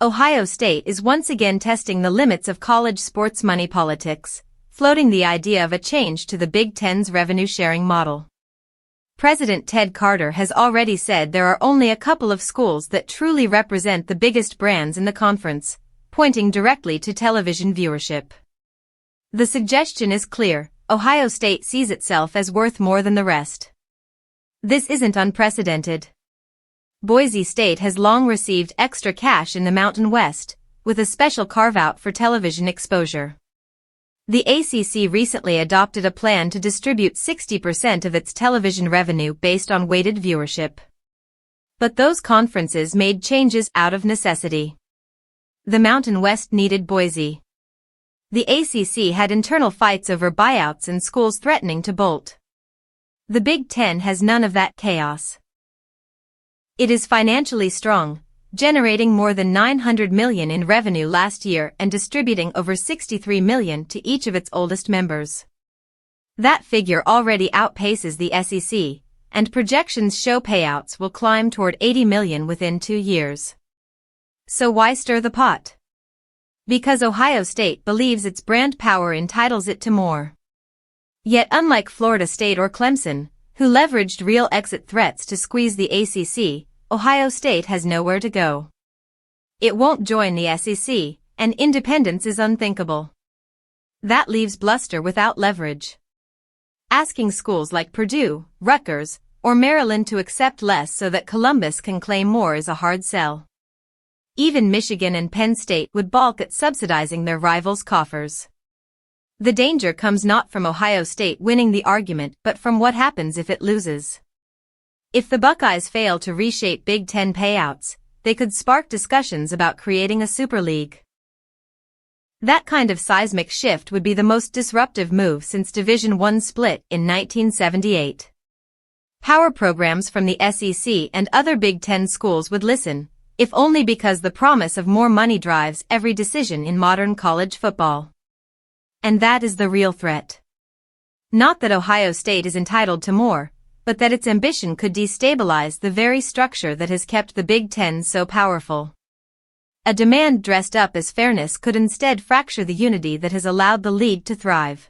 Ohio State is once again testing the limits of college sports money politics, floating the idea of a change to the Big Ten's revenue-sharing model. President Ted Carter has already said there are only a couple of schools that truly represent the biggest brands in the conference, pointing directly to television viewership. The suggestion is clear: Ohio State sees itself as worth more than the rest. This isn't unprecedented. Boise State has long received extra cash in the Mountain West, with a special carve-out for television exposure. The ACC recently adopted a plan to distribute 60% of its television revenue based on weighted viewership. But those conferences made changes out of necessity. The Mountain West needed Boise. The ACC had internal fights over buyouts and schools threatening to bolt. The Big Ten has none of that chaos. It is financially strong, generating more than $900 million in revenue last year and distributing over $63 million to each of its oldest members. That figure already outpaces the SEC, and projections show payouts will climb toward $80 million within 2 years. So why stir the pot? Because Ohio State believes its brand power entitles it to more. Yet unlike Florida State or Clemson, who leveraged real exit threats to squeeze the ACC, Ohio State has nowhere to go. It won't join the SEC, and independence is unthinkable. That leaves bluster without leverage. Asking schools like Purdue, Rutgers, or Maryland to accept less so that Columbus can claim more is a hard sell. Even Michigan and Penn State would balk at subsidizing their rivals' coffers. The danger comes not from Ohio State winning the argument but from what happens if it loses. If the Buckeyes fail to reshape Big Ten payouts, they could spark discussions about creating a super league. That kind of seismic shift would be the most disruptive move since Division I split in 1978. Power programs from the SEC and other Big Ten schools would listen, if only because the promise of more money drives every decision in modern college football. And that is the real threat. Not that Ohio State is entitled to more, but that its ambition could destabilize the very structure that has kept the Big Ten so powerful. A demand dressed up as fairness could instead fracture the unity that has allowed the league to thrive.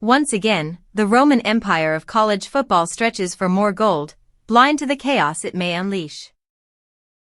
Once again, the Roman Empire of college football stretches for more gold, blind to the chaos it may unleash.